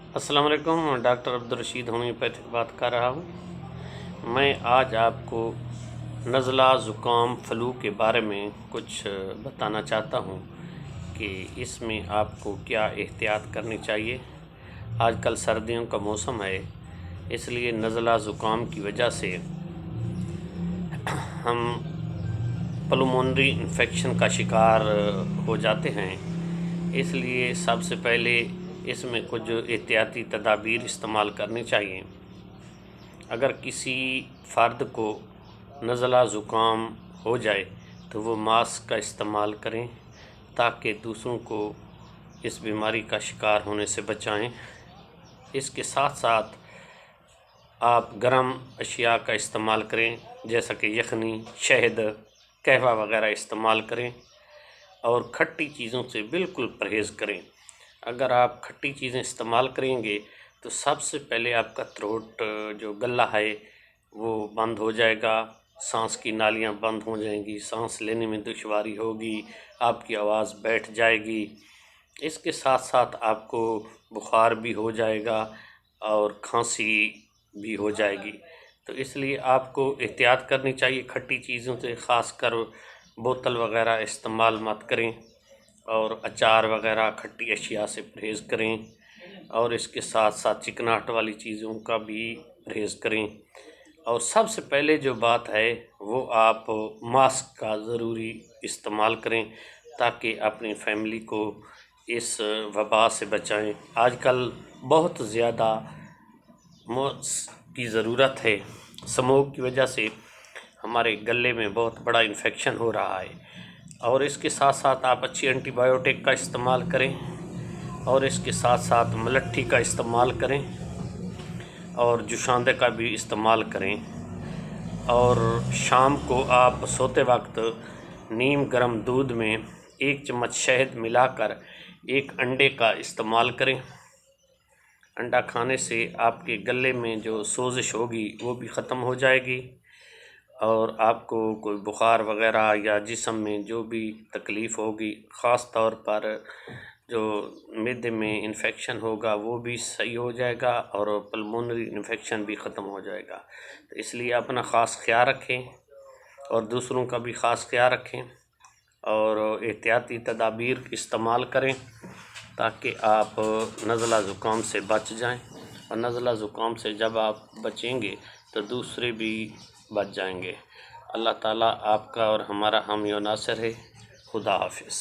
السلام علیکم، doctor Abdul Rashid homeopathic بات کر رہا ہوں۔ میں آج آپ کو نزلہ زکام فلو کے بارے میں کچھ بتانا چاہتا ہوں کہ اس میں آپ کو کیا احتیاط کرنی چاہیے۔ آج کل سردیوں کا موسم ہے، اس لیے نزلہ زکام کی وجہ سے ہم پلمونری انفیکشن کا شکار ہو جاتے ہیں۔ اس لیے سب سے پہلے اس میں کچھ احتیاطی تدابیر استعمال کرنی چاہیے۔ اگر کسی فرد کو نزلہ زکام ہو جائے تو وہ ماسک کا استعمال کریں تاکہ دوسروں کو اس بیماری کا شکار ہونے سے بچائیں۔ اس کے ساتھ ساتھ آپ گرم اشیاء کا استعمال کریں، جیسا کہ یخنی، شہد، قہوہ وغیرہ استعمال کریں، اور کھٹی چیزوں سے بالکل پرہیز کریں۔ اگر آپ کھٹی چیزیں استعمال کریں گے تو سب سے پہلے آپ کا تھروٹ جو گلہ ہے وہ بند ہو جائے گا، سانس کی نالیاں بند ہو جائیں گی، سانس لینے میں دشواری ہوگی، آپ کی آواز بیٹھ جائے گی۔ اس کے ساتھ ساتھ آپ کو بخار بھی ہو جائے گا اور کھانسی بھی ہو جائے گی۔ تو اس لیے آپ کو احتیاط کرنی چاہیے، کھٹی چیزوں سے خاص کر بوتل وغیرہ استعمال مت کریں، اور اچار وغیرہ کھٹی اشیاء سے پرہیز کریں، اور اس کے ساتھ ساتھ چکناہٹ والی چیزوں کا بھی پرہیز کریں۔ اور سب سے پہلے جو بات ہے وہ آپ ماسک کا ضروری استعمال کریں تاکہ اپنی فیملی کو اس وبا سے بچائیں۔ آج کل بہت زیادہ ماسک کی ضرورت ہے۔ اسموک کی وجہ سے ہمارے گلے میں بہت بڑا انفیکشن ہو رہا ہے، اور اس کے ساتھ ساتھ آپ اچھی اینٹی بائیوٹک کا استعمال کریں، اور اس کے ساتھ ساتھ ملٹھی کا استعمال کریں، اور جوشاندے کا بھی استعمال کریں۔ اور شام کو آپ سوتے وقت نیم گرم دودھ میں 1 چمچ شہد ملا کر 1 انڈے کا استعمال کریں۔ انڈا کھانے سے آپ کے گلے میں جو سوزش ہوگی وہ بھی ختم ہو جائے گی، اور آپ کو کوئی بخار وغیرہ یا جسم میں جو بھی تکلیف ہوگی، خاص طور پر جو معدے میں انفیکشن ہوگا وہ بھی صحیح ہو جائے گا، اور پلمونری انفیکشن بھی ختم ہو جائے گا۔ تو اس لیے اپنا خاص خیال رکھیں اور دوسروں کا بھی خاص خیال رکھیں، اور احتیاطی تدابیر استعمال کریں تاکہ آپ نزلہ زکام سے بچ جائیں، اور نزلہ زکام سے جب آپ بچیں گے تو دوسرے بھی بچ جائیں گے۔ اللہ تعالیٰ آپ کا اور ہمارا حامی و ناصر ہے۔ خدا حافظ۔